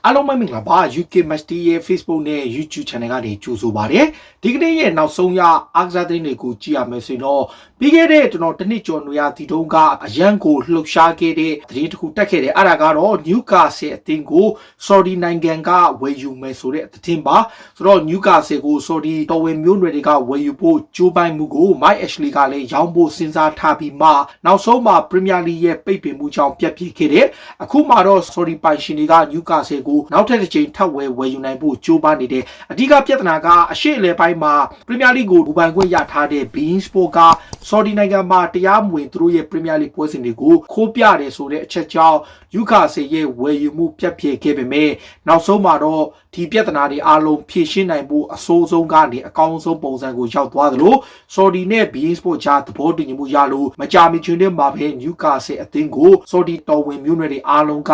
အားလုံးပဲမင်္ဂလာပါ UK Match Day ရဲ့ Facebook နဲ့ YouTube Channel ကနေကြိုဆိုပါရစေဒီကနေ့ရဲ့နောက်ဆုံးရအားကစားသတင်းတွေကိုကြည့်ရမယ်ဆိုတော့ပြီးခဲ့တဲ့ကျွန်တော်တစ်နှစ်ကျော်နေရာဒီတုန်းကအရန်ကိုလှုပ်ရှားခဲ့တဲ့သတင်းတစ်ခုတက်ခဲ့တယ်အဲ့ဒါကတော့ Newcastle အသင်းကို Saudi နိုင်ငံကဝယ်ယူမယ်ဆိုတဲ့သတင်းပါဆိုတော့ Newcastle ကို Saudi တော်ဝင်မျိုးနွယ်တွေကဝယ်ယူဖို့ကြိုးပမ်းမှုကို Mike Ashley ကလည်းရောင်းဖို့စဉ်းစားထားပြီးမှနောက်ဆုံးမှာ Premier League ရဲ့ပိတ်ပင်မှုကြောင့်ပြတ်ပြစ်ခဲ့တယ်အခုမှတော့ Saudi ပိုင်ရှင်တွေက Newcastle ကိုနောက်ထပ်တစ်ချိန်ထပ်ဝယ်ယူနိုင်ဖို့ကြိုးပမ်းနေတယ်အဓိကပြဿနာကအရှေ့အလယ်ပိုင်းမှာ Premier League ကိုဘူပန်ခွင့်ရထားတဲ့ Bein Sport က Saudi နိုင်ငံမှာတရားမဝင်သူတို့ရဲ့ Premier League ပွဲစဉ်တွေကိုခိုးပြတယ်ဆိုတဲ့အချက်ကြောင့် Newcastle ရဲ့ဝယ်ယူမှုပြတ်ပြစ်ခဲ့ပေမဲ့နောက်ဆုံးမှာတော့ဒီပြဿနာတွေအားလုံးဖြေရှင်းနိုင်ဖို့အဆိုးဆုံးကနေအကောင်းဆုံးပုံစံကိုရောက်သွားသလို Saudi နဲ့ Bein Sport ကြားသဘောတူညီမှုရလို့မကြာမီချင်းတဲ့မှာပဲ Newcastle အသင်းကို Saudi တော်ဝင်မျိုးနွယ်တွေအားလုံးက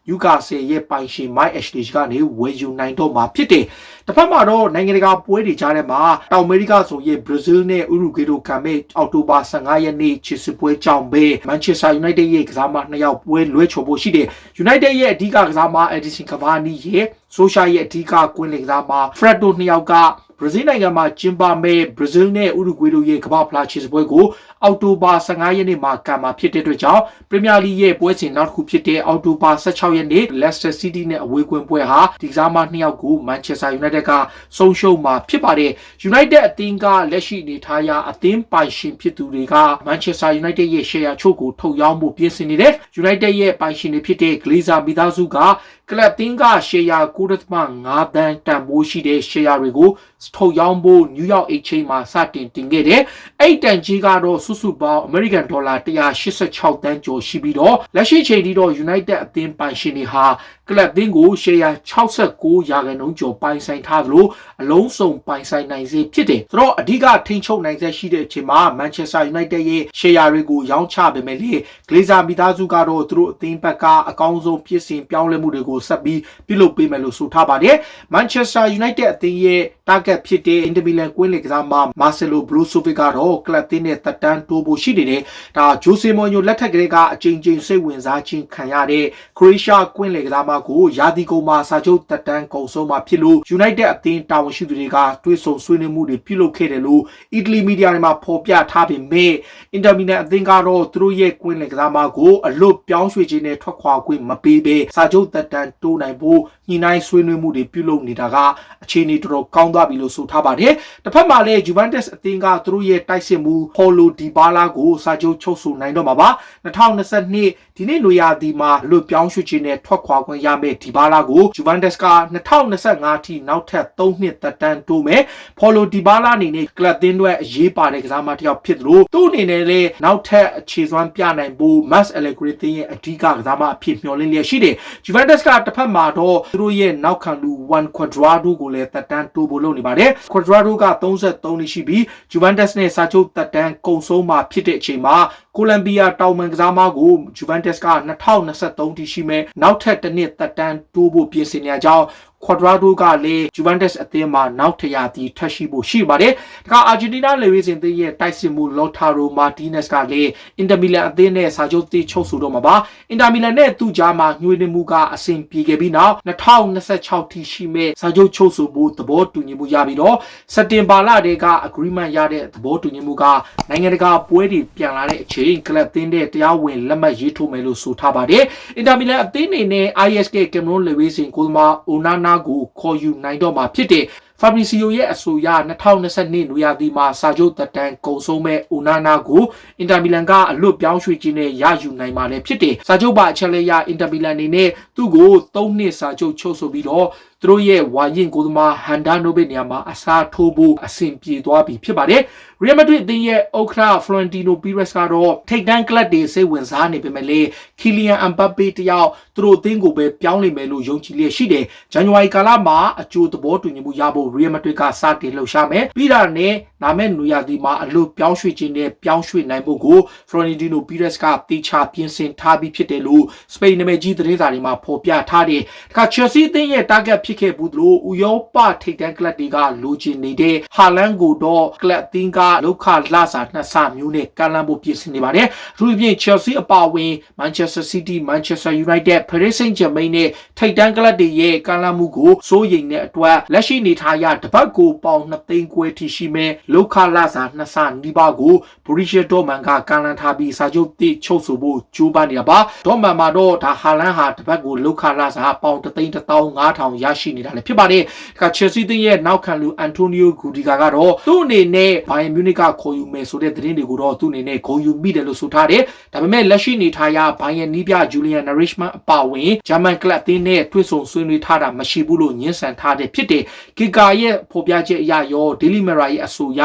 Newcastle ရဲ့ပိုင်ရှင် Mike Ashley ကနေဝယ်ယူနိုင်တော့မှာဖြစ်တယ်တစ်ဖက်မှာတော့နိုင်ငံတကာပွဲတွေကြားထဲမှာတောင်အမေရိကဆိုရင် Brazil နဲ့ Uruguay တို့ခံမဲ့အောက်တိုဘာ15ရက်နေ့ချစ်စစ်ပွဲကြောင့်ပဲ Manchester United ရဲ့ကစားမ2ယောက်ပွဲလွဲချော်ဖို့ရှိတယ် United ရဲ့အဓိကကစားမ Edinson Cavani ရဲ့ Solskjaer ရဲ့အဓိကကွင်းလင်ကစားမ Fred တို့2ယောက်ကBrazil နိုင်ငံမှာကျင်းပမဲ့ Brazil နဲ့ Uruguay တို့ရဲ့ကမ္ဘာ့ဖလားချစ်စပွဲကိုအောက်တိုဘာ15ရက်နေ့မှာကံမှာဖြစ်တဲ့အတွက်ကြောင့် Premier League ရဲ့ပွဲစဉ်နောက်တစ်ခုဖြစ်တဲ့အောက်တိုဘာ16ရက်နေ့ Leicester City နဲ့အဝေးကွင်းပွဲဟာဒီကစားမ2ယောက်ကို Manchester United ကဆုံးရှုံးမှာဖြစ်ပါတယ် United အသင်းကလက်ရှိအနေထားအရအသင်းပိုင်ရှင်ဖြစ်သူတွေက Manchester United ရဲ့ share ချို့ကိုထုတ်ရောင်းဖို့ပြင်ဆင်နေတယ် United ရဲ့ပိုင်ရှင်တွေဖြစ်တဲ့ Glazer မိသားစုကကလပ်တင်းက share 9.5 တန်းတန်ဖိုးရှိတဲ့ share တွေကိုထုတ်ရောင်းဖို့ New York Exchange မှာစတင်ခဲ့တယ်အဲ့တန်ကြီးကတော့စုစုပေါင်း American Dollar 186 တန်းကျော်ရှိပြီးတော့လက်ရှိချိန်ထိတော့ United အသင်းပိုင်ရှင်တွေဟာကလပ်တင်းကို share 69 ရာခိုင်နှုန်းကျော်ပိုင်ဆိုင်ထားသလိုအလုံးစုံပိုင်ဆိုင်နိုင်စေဖြစ်တယ်ဆိုတော့အဓိကထိန်းချုပ်နိုင်စေရှိတဲ့အချိန်မှာ Manchester United ရဲ့ share တွေကိုရောင်းချပေမဲ့လေ Glazer မိသားစုကတော့သူတို့အသင်းဘက်ကအကောင်းဆုံးဖြစ်စဉ်ပြောင်းလဲမှုတွေကိုဆက်ပြီးပြုလုပ်ပေးမယ်လို့ဆိုထားပါတယ် Manchester United အသင်းရဲ့ target ဖြစ်တဲ့ Inter Milan ကွင်းလင်ကစားမ Marcelo Brozovic ကတော့ကလပ်တင်းနဲ့တက်တန်းတိုးဖို့ရှိနေတယ်ဒါ Jose Mourinho လက်ထက်ကလေးကအချိန်ချင်းစိတ်ဝင်စားခြင်းခံရတဲ့ Croatia ကွင်းလင်ကစားမကိုရာသီကုန်မှာစာချုပ်တက်တန်းကုန်ဆုံးမှာဖြစ်လို့ United အသင်းတာဝန်ရှိသူတွေကတွေးဆုံဆွေးနွေးမှုတွေပြုလုပ်ခဲ့တယ်လို့ Italy media တွေမှာဖော်ပြထားပေမဲ့ Inter Milan အသင်းကတော့သူတို့ရဲ့ကွင်းလင်ကစားမကိုအလွတ်ပြောင်းရွှေ့ခြင်းနဲ့ထွက်ခွာခွင့်မပေးဘဲစာချုပ်တက်တန်းတိုးနိုင်ဖို့ညှိနှိုင်းဆွေးနွေးမှုတွေပြုလုပ်နေတာကအခြေအနေတော်တော်ကောင်းသွားပြီလို့ဆိုထားပါတယ်တစ်ဖက်မှာလည်း Juventus အသင်းကသူတို့ရဲ့တိုက်စစ်မှု Paulo Dybala ကိုစာချုပ်ချုပ်ဆိုနိုင်တော့မှာပါ2022ဒီနေ့နွေရာသီမှာလွတ်ပြောင်းရွှေ့ခြင်းနဲ့ထွက်ခွာခွင့်ရမယ့် Dybala ကို Juventus က2025ထိနောက်ထပ်3နှစ်သက်တမ်းတိုးမယ် Paulo Dybala အနေနဲ့ကလပ်တင်းတွေအရေးပါတဲ့ကစားမတစ်ယောက်ဖြစ်သလိုသူ့အနေနဲ့လည်းနောက်ထပ်အခြေစွမ်းပြနိုင်ဖို့ Max Allegri တင်းရဲ့အဓိကကစားမအဖြစ်မျှော်လင့်လျက်ရှိတယ် Juventus ကတစ်ဖက်မှာတော့သူတို့ရဲ့နောက်ခံလူ Juan Cuadrado ကိုလည်းသက်တမ်းတိုးဖို့လုပ်နေပါတယ် Cuadrado က33နှစ်ရှိပြီး Juventus နဲ့စာချုပ်သက်တမ်းကုန်ဆုံးမှာဖြစ်တဲ့အချိန်မှာကိုလံဘီယာတောင်မန်ကစားမကို Juventus က2023ထိရှိမဲ့နောက်ထပ်တစ်နှစ်သက်တမ်းတိုးဖို့ပြင်ဆင်နေကြောင်းCuadrado ကလည်း Juventus အသင်းမှာနောက်ထပ်ရာသီထပ်ရှိဖို့ရှိပါတယ်။ဒါက Argentina လေဝေးစဉ်သင်းရဲ့တိုက်စစ်မှု Lautaro Martinez ကလည်း Inter Milan အသင်းနဲ့စာချုပ်တိချုပ်ဆိုတော့မှာပါ။ Inter Milan နဲ့သူ့ကြားမှာညှိနှိုင်းမှုကအဆင်ပြေခဲ့ပြီးနောက်2026ထိရှိမဲ့စာချုပ်ချုပ်ဆိုဖို့သဘောတူညီမှုရပြီးတော့စက်တင်ဘာလတည်းက agreement ရတဲ့သဘောတူညီမှုကနိုင်ငံတကာပွဲတွေပြန်လာတဲ့အချိန်ကလပ်သင်းတဲ့တရားဝင်လက်မှတ်ရေးထိုးမယ်လို့ဆိုထားပါတယ်။ Inter Milan အသင်းအနေနဲ့ ISK Cameroon လေဝေးစဉ်ကိုသမား Onana ကိုခေါ်ယူနိုင်တော့မှာဖြစ်တယ်Fabrizio ရဲ့အဆိုအရ2022နွေရာသီမှာစာချုပ်သက်တမ်းကုန်ဆုံးမဲ့ Onana ကို Inter Milan ကအလွတ်ပြောင်းရွှေ့ခြင်းနဲ့ရယူနိုင်မှာလည်းဖြစ်တယ်။စာချုပ်ပါအချက်လက်ရ Inter Milan အနေနဲ့သူ့ကို3နှစ်စာချုပ်ချုပ်ဆိုပြီးတော့သူတို့ရဲ့ဝါရင်ကိုသမား Handanovic နေရာမှာအစားထိုးဖို့အဆင်ပြေသွားပြီဖြစ်ပါတယ်။ Real Madrid အသင်းရဲ့ဥက္ကဋ္ဌ Florentino Perez ကတော့ထိပ်တန်းကလပ်တွေစိတ်ဝင်စားနေပေမဲ့လည်း Kylian Mbappe တယောက်သူတို့အသင်းကိုပဲပြောင်းလိမ့်မယ်လို့ယုံကြည်လျက်ရှိတယ်။ ဇန်နဝါရီကာလမှာအကျိုးသဘောတူညီမှုရဖို့ Real Madrid ကစတင်လှုပ်ရှားမယ်ပြီးတာနဲ့နာမည်နွေရာသီမှာအလို့ပြောင်းရွှေ့ခြင်းနဲ့ပြောင်းရွှေ့နိုင်ဖို့ကို Florentino Perez ကတေချာပြင်ဆင်ထားပြီးဖြစ်တယ်လို့စပိန်နာမည်ကြီးသတင်းစာတွေမှာဖော်ပြထားတယ်။ဒါက Chelsea အသင်းရဲ့ target ဖြစ်ခဲ့ဘူးလို့ဥရောပထိပ်တန်းကလပ်တွေကလိုချင်နေတဲ့ဟာလန်ကိုတော့ကလပ်အသင်းကလောက်ခလာစာနှစ်ဆမျိုးနဲ့ကမ်းလှမ်းဖို့ပြင်ဆင်နေပါတယ်။သူတို့ပြင် Chelsea အပါအဝင် Manchester City, Manchester United, Paris Saint-Germain နဲ့ထိပ်တန်းကလပ်တွေရဲ့ကမ်းလှမ်းမှုကိုစိုးရိမ်တဲ့အတွက်လက်ရှိနေထားရတပတ်ကိုပေါင်2သိန်းခွဲထိရှိမဲ့လောက်ခလာစာနှစ်ဆနီးပါးကို Borussia Dortmund ကကမ်းလှမ်းထားပြီးစာချုပ်တိချုပ်ဆိုဖို့ကြိုးပမ်းနေတာပါ။ Dortmund မှာတော့ဒါဟာလန်ဟာတပတ်ကိုလောက်ခလာစာပေါင်3,15,000ရရှိနေတာလည်းဖြစ်ပါတယ်။ဒါ Chelsea တင်းရဲ့နောက်ခံလူ Antonio Rudiger ကတော့သူ့အနေနဲ့ Bayern Munich ကခေါ်ယူမယ်ဆိုတဲ့သတင်းတွေကိုတော့သူ့အနေနဲ့ဂုဏ်ယူမိတယ်လို့ဆိုထားတယ်။ဒါပေမဲ့လက်ရှိနေထားရ Bayern နီးပြ Julian Nagelsmann အပါအဝင် German ကလပ်အသင်းနဲ့တွေ့ဆုံဆွေးနွေးထားတာမရှိဘူးလို့ညှင်းဆန်ထားတဲ့ဖြစ်တယ်။ Kicker ရဲ့ဖော်ပြချက်အရရော Daily Mirror ရဲ့အဆိုအရ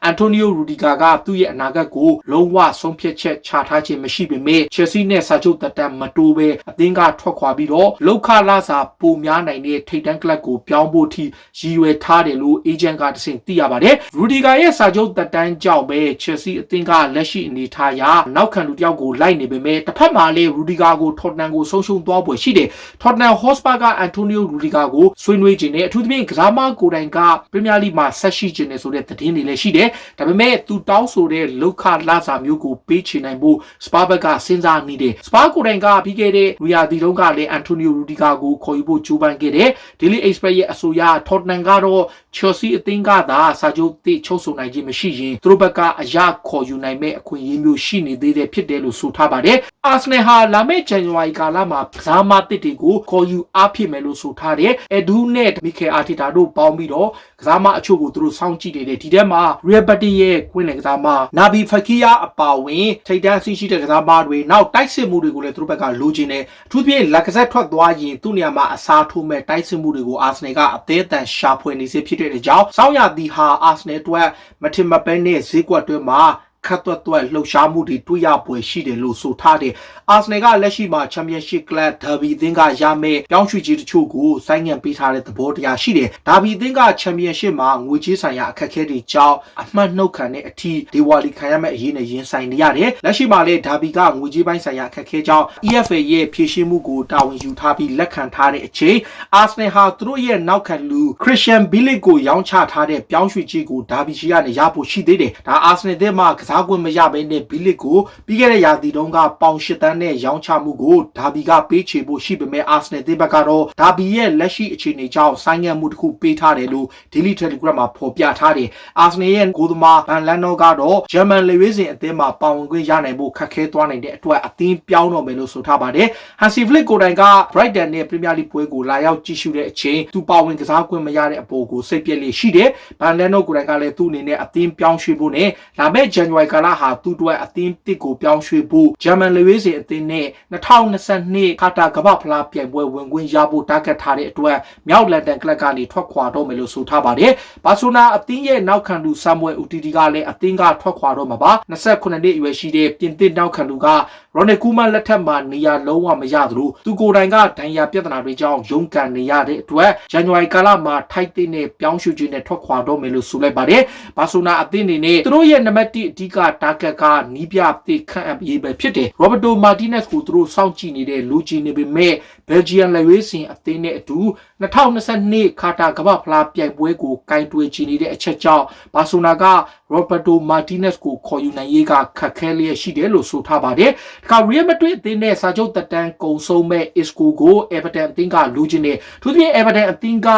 Antonio Rudiger ကသူ့ရဲ့အနာဂတ်ကိုလုံးဝဆုံးဖြတ်ချက်ချထားခြင်းမရှိပေမဲ့ Chelsea နဲ့စာချုပ်သက်တမ်းမတိုးဘဲအသင်းကထွက်ခွာပြီးတော့လောက်ခလာစာပိုများနိုင်တဲ့ထိပ်တန်းကလပ်ကိုပြောင်းဖို့ထိရည်ရွယ်ထားတယ်လို့ agent ကတဆင့်သိရပါတယ်။ Rudiger ရဲ့စာချုပ်သက်တမ်းကြောင့်ပဲ Chelsea အသင်းကလက်ရှိအနေထားရနောက်ခံလူတစ်ယောက်ကိုလိုက်နေပေမဲ့တစ်ဖက်မှာလည်း Rudiger ကို Tottenham ကိုဆုံးရှုံးသွားပွဲရှိတယ်။ Tottenham Hotspur က Antonio Rudiger ကိုဆွေးနွေးခြင်းနဲ့အထူးသဖြင့်ကစားမကိုယ်တိုင်က Premier League မှာဆက်ရှိခြင်းနဲ့ဆိုတဲ့သတင်းတွေလည်းရှိတယ်။ဒါပေမဲ့သူတောင်းဆိုတဲ့လောက်ခလာစာမျိုးကိုပေးချင်နိုင်ဖို့ Spurs ဘက်ကစဉ်းစားနေတယ်။ Spurs ကိုယ်တိုင်ကပြီးခဲ့တဲ့နွေရာသီတုန်းကလည်း Antonio Rudiger ကိုခေါ်ယူဖို့ကြိုးပမ်းခဲ့တယ်။ Daily Express ရဲ့အဆိုအရ Tottenham ကတော့ Chelsea အသင်းကသာစာချုပ်တိချုပ်ဆိုနိုင်ခြင်းမရှိရင်သူတို့ဘက်ကအရခေါ်ယူနိုင်မဲ့အခွင့်အရေးမျိုးရှိနေသေးတယ်ဖြစ်တယ်လို့ဆိုထားပါတယ်။ Arsenal ဟာလာမယ့် January ကာလမှာကစားမတစ်တွေကိုခေါ်ယူအားဖြစ်မယ်လို့ဆိုထားတယ်။ Edu နဲ့ Mikel Arteta တို့ပေါင်းပြီးတော့ကစားမအချို့ကိုသူတို့စောင့်ကြည့်နေတယ်။ဒီထဲမှာ Real Betis ရဲ့ကွင်းလယ်ကစားမ Naby Fekir အပါအဝင်ထိပ်တန်းအဆင့်ရှိတဲ့ကစားမတွေနောက်တိုက်စစ်မှုတွေကိုလည်းသူတို့ဘက်ကလိုချင်တယ်။အထူးသဖြင့်လက်ကစားထွက်သွားရင်သူ့နေရာမှာအစားထိုးမဲ့တိုက်စစ်မှုတွေကို Arsenal ကအသေးအတန်ရှာဖွေနေစေဖြစ်တဲ့အကြောင်းစောင်းရသည်ဟာ Arsenal အတွက်မထင်မပဲနဲ့ဈေးကွက်တွင်းမှာခတ်သွက်သွက်လှုပ်ရှားမှုတွေတွေ့ရပွဲရှိတယ်လို့ဆိုထားတယ်။ Arsenal ကလက်ရှိမှာ Championship Club Derby အသင်းကရမယ့်ပြောင်းရွှေ့ခြင်းတချို့ကိုဆိုင်းငံ့ပေးထားတဲ့သဘောတရားရှိတယ်။ Derby အသင်းက Championship မှာငွေကြေးဆိုင်ရာအခက်အခဲတွေကြောင့်အမှတ်နှုတ်ခံတဲ့အထိဒေဝါလီခံရမယ့်အရေးနဲ့ရင်ဆိုင်နေရတယ်။လက်ရှိမှာလည်း Derby ကငွေကြေးပိုင်းဆိုင်ရာအခက်အခဲကြောင့် EFL ရဲ့ဖြည့်ရှင်းမှုကိုတာဝန်ယူထားပြီးလက်ခံထားတဲ့အချိန် Arsenal ဟာသူတို့ရဲ့နောက်ခံလူ Christian Bielik ကိုရောင်းချထားတဲ့ပြောင်းရွှေ့ခြင်းကို Derby ရှိကနေရဖို့ရှိသေးတယ်။ဒါ Arsenal တဲ့မှာကစားကွင်းမရဘဲနဲ့ဘီလစ်ကိုပြီးခဲ့တဲ့ရာသီတုန်းကပေါင်8တန်းနဲ့ရောင်းချမှုကိုဒါဘီကပေးချေဖို့ရှိပေမဲ့ Arsenal တဲ့ဘက်ကတော့ဒါဘီရဲ့လက်ရှိအခြေအနေကြောင့်ဆိုင်းငံ့မှုတစ်ခုပေးထားတယ်လို့ Daily Telegraph မှာဖော်ပြထားတယ်။ Arsenal ရဲ့ဂိုးသမား Van Lano ကတော့ German လေဝေးစဉ်အသင်းမှာပါဝင်ခွင့်ရနိုင်ဖို့ခက်ခဲသွားနိုင်တဲ့အတွက်အသင်းပြောင်းတော့မယ်လို့ဆိုထားပါတယ်။ Hansi Flick ကိုယ်တိုင်က Brighton နဲ့ Premier League ပွဲကိုလာရောက်ကြည့်ရှုတဲ့အချိန်သူပါဝင်ကစားခွင့်မရတဲ့အပေါ်ကိုစိတ်ပြက်လေးရှိတယ်။ Van Lano ကိုယ်တိုင်ကလည်းသူ့အနေနဲ့အသင်းပြောင်းရွှေ့ဖို့နဲ့လာမယ့် January ကာလဟာသူ့အတွက်အသင်းတစ်ကိုပြောင်းရွှေ့ဖို့ဂျာမန်လေဝေးစဉ်အသင်းနဲ့2022ကာတာကမ္ဘာဖလားပြိုင်ပွဲဝင်ခွင့်ရဖို့တာဂက်ထားတဲ့အတွက်မြောက်လန်ဒန်ကလပ်ကနေထွက်ခွာတော့မယ်လို့ဆိုထားပါတယ်။ဘာဆိုနာအသင်းရဲ့နောက်ခံလူဆမ်မွယ်ဦးတီတီကလည်းအသင်းကထွက်ခွာတော့မှာပါ။28နှစ်အရွယ်ရှိတဲ့ပြင်သစ်နောက်ခံလူကရော်နယ်ကူမန်လက်ထက်မှာနေရာလုံးဝမရသလိုသူကိုယ်တိုင်ကဒဏ်ရာပြဿနာတွေကြောင့်ရုန်းကန်နေရတဲ့အတွက်ဇန်နဝါရီကာလမှာထိုက်တဲ့နဲ့ပြောင်းရွှေ့ခြင်းနဲ့ထွက်ခွာတော့မယ်လို့ဆိုလိုက်ပါတယ်။ဘာဆိုနာအသင်းအနေနဲ့သူတို့ရဲ့နံပါတ်1အဓိကတာဂက်ကနီးပြသစ်ခန့်အပ်ရေးပဲဖြစ်တယ်။ Roberto Martinez ကိုသူတို့စောင့်ကြည့်နေတဲ့လူကြီးနေပေမဲ့ဘယ်လ်ဂျီယံလက်ရွေးစင်အသင်းနဲ့အတူ2022ကာတာကမ္ဘာဖလားပြိုင်ပွဲကိုကင်တွယ်ချီနေတဲ့အချက်ကြောင့်ဘာဆိုနာက Roberto Martinez ကိုခေါ်ယူနိုင်ရေးကခက်ခဲလျက်ရှိတယ်လို့ဆိုထားပါတယ်။ဒါက Real Madrid အသင်းနဲ့စာချုပ်သက်တမ်းကုန်ဆုံးမဲ့ Isco ကို Everton အသင်းကလူချင်းနေသူတို့ရဲ့ Everton အသင်းက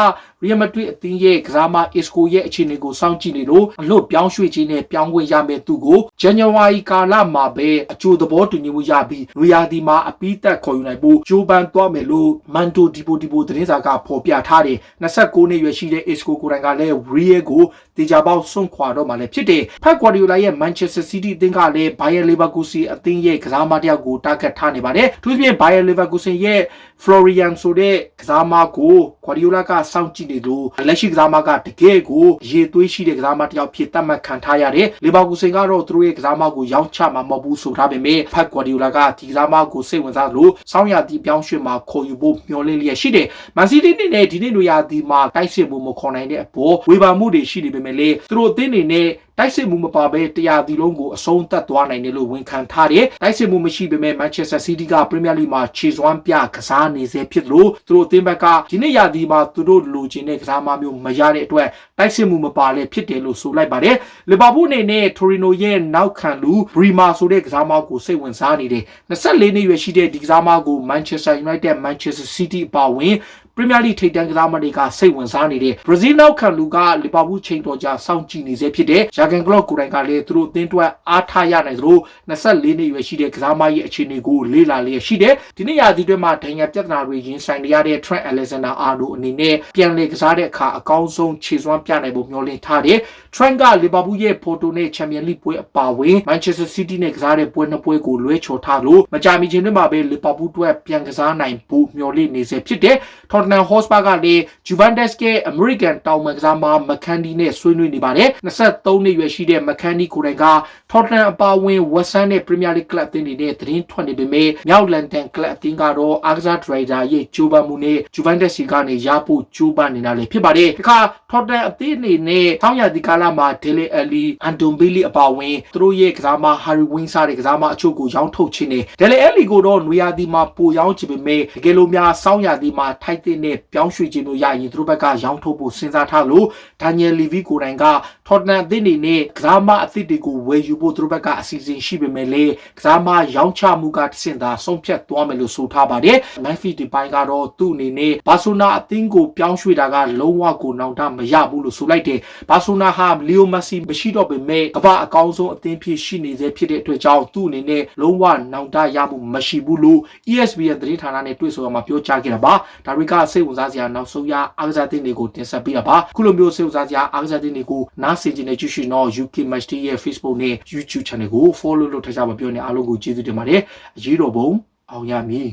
Real Madrid အသင်းရဲ့ကစားမ Isco ရဲ့အခြေအနေကိုစောင့်ကြည့်နေလို့အလို့ပြောင်းရွှေ့ခြင်းနဲ့ပြောင်းခွင့်ရမယ်သူကို January ကာလမှာပဲအကျိုးသဘောတူညီမှုရပြီးနွေရာသီမှာအပြီးသက်ခေါ်ယူနိုင်ဖို့ကြိုးပမ်းသွားမယ်လို့ Mando Deportivo သတင်းစာကဖော်ပြထားတယ်။29နှစ်ရွယ်ရှိတဲ့ Isco ကိုယ်တိုင်ကလည်း Real ကိုတေချာပေါက်ဆွန့်ခွာတော့မှလည်းဖြစ်တယ်။ Pep Guardiola ရဲ့ Manchester City အသင်းကလည်း Bayer Leverkusen အသင်းရဲ့ကစားမတယောက်ကိုတာဂက်ထားနေပါတယ်။သူ့ပြင် Bayer Leverkusen ရဲ့ Florian ဆိုတဲ့ကစားမကို Guardiola ကစောင့်ကြည့်နေလို့လက်ရှိကစားမကတကယ်ကိုရေသွေးရှိတဲ့ကစားမတယောက်ဖြစ်သတ်မှတ်ခံထားရတယ်။ Leverkusen ကတော့သူတို့ရဲ့ကစားမကိုရောင်းချမှာမဟုတ်ဘူးဆိုထားပေမဲ့ Pep Guardiola ကဒီကစားမကိုစိတ်ဝင်စားလို့စောင်းရသည့်ပြောင်းရွှေ့မှာခေါ်ယူဖို့မျှော်လင့်လျက်ရှိတယ်။ Man City နဲ့ဒီနေ့နွေရာသီမှာတိုက်စစ်မှုမခေါ်နိုင်တဲ့အပေါ်ဝေဖန်မှုတွေရှိနေပေမဲ့လေသူတို့အသင်းတွေနဲ့ တိုက်စစ်မှုမပါဘဲတရားဒီလုံးကိုအဆုံးသတ်သွားနိုင်တယ်လို့ဝန်ခံထားတယ်တိုက်စစ်မှုမရှိပေမဲ့ Manchester City က Premier League မှာခြေစွမ်းပြကစားနေစေဖြစ်လို့သူတို့အသင်းဘက်ကဒီနေ့ရာသီမှာသူတို့လိုချင်တဲ့ကစားမမျိုးမရတဲ့အတွက်တိုက်စစ်မှုမပါလဲဖြစ်တယ်လို့ဆိုလိုက်ပါတယ်လီဗာပူးအနေနဲ့ Torino ရဲ့နောက်ခံလူ Brima ဆိုတဲ့ကစားမကိုစိတ်ဝင်စားနေတယ်24နှစ်ရွယ်ရှိတဲ့ဒီကစားမကို Manchester United Manchester City အပါအဝင် Premier League ထိပ်တန်းကစားမတွေကစိတ်ဝင်စားနေတဲ့ Brazil နောက်ခံလူကလီဗာပူးချိန်တော်ကြာစောင့်ကြည့်နေစေဖြစ်တဲ့ Jurgen Klopp ကိုယ်တိုင်ကလည်းသူတို့အသင်းအတွက်အားထားရနိုင်သလို24နှစ်ရွယ်ရှိတဲ့ကစားမရဲ့အခြေအနေကိုလေ့လာလျက်ရှိတဲ့ဒီနေ့ရာသီတွင်းမှာဒဏ်ရာပြဿနာတွေရင်ဆိုင်နေရတဲ့ Trent Alexander-Arnold အနေနဲ့ပြန်လည်ကစားတဲ့အခါအကောင်းဆုံးခြေစွမ်းပြနိုင်ဖို့မျှော်လင့်ထားတယ် Trent ကလီဗာပူးရဲ့ Porto နဲ့ Champions League ပွဲအပါအဝင် Manchester City နဲ့ကစားတဲ့ပွဲနှစ်ပွဲကိုလွဲချော်ထားလို့မကြာမီချိန်တွင်မှာပဲလီဗာပူးအတွက်ပြန်ကစားနိုင်ဖို့မျှော်လင့်နေစေဖြစ်တဲ့ Tottenham Hotspur ကလည်း Juventus ရဲ့ American တောင်ပန်ကစားမ McKennie နဲ့ဆွေးနွေးနေပါတယ်23နှစ်ရွယ်ရှိတဲ့ McKennie ကိုယ်တိုင်က Tottenham အပါအဝင် West Ham နဲ့ Premier League ကလပ်အသင်းတွေနဲ့သတင်းထွက်နေပေမဲ့မြောက်လန်ဒန်ကလပ်အသင်းကတော့အားကစားဒရိုက်တာရဲ့ကြိုးပမ်းမှုနဲ့ Juventus ကနေရဖို့ကြိုးပမ်းနေတာလည်းဖြစ်ပါတယ်။ဒီခါ Tottenham အသင်းအနေနဲ့ဆောင်းရာသီကာလမှာ Dele Alli, Ndombele အပါအဝင်သူတို့ရဲ့ကစားမ Harry Winks စတဲ့ကစားမအချို့ကိုရောင်းထုတ်ခြင်းနဲ့ Dele Alli ကိုတော့နွေရာသီမှာပိုရောင်းချင်ပေမဲ့တကယ်လို့များဆောင်းရာသီမှာထိုက်တဲ့နဲ့ပြောင်းရွှေ့ခြင်းလို့ရရင်သူတို့ဘက်ကရောင်းထုတ်ဖို့စဉ်းစားထားလို့ Daniel Levy ကိုယ်တိုင်က Tottenham အသင်းတွေနဲ့ကစားမအသစ်တွေကိုဝယ်ယူဖို့သူတို့ဘက်ကအစီအစဉ်ရှိပေမဲ့လည်းကစားမရောင်းချမှုကတဆင့်သာဆုံးဖြတ်သွားမယ်လို့ဆိုထားပါတယ်။ Memphis Depay ကတော့သူ့အနေနဲ့ဘာဆိုနာအသင်းကိုပြောင်းရွှေ့တာကလုံးဝကိုနောင်တမရဘူးလို့ဆိုလိုက်တယ်။ဘာဆိုနာဟာလီယိုမက်ဆီမရှိတော့ပေမဲ့ကမ္ဘာအကောင်းဆုံးအသင်းဖြစ်ရှိနေစေဖြစ်တဲ့အတွက်ကြောင့်သူ့အနေနဲ့လုံးဝနောင်တရမှုမရှိဘူးလို့ ESPN သတင်းဌာနနဲ့တွေ့ဆုံရမှာပြောကြားခဲ့တာပါ။ဒါတွေကစိတ်ဝင်စားစရာနောက်ဆုံးရအားကစားသင်းတွေကိုတင်ဆက်ပေးတာပါ။ခုလိုမျိုးစိတ်ဝင်စားစရာအားကစားသင်းတွေကိုနားဆင်ခြင်းနဲ့ကြည့်ရှုတော့ UK Match Day ရဲ့ Facebook နဲ့ YouTube Channel ကို follow လုပ်ထားကြပါပြောနေအားလုံးကိုကျေးဇူးတင်ပါတယ်။အရေးတော်ပုံအောင်ရမည်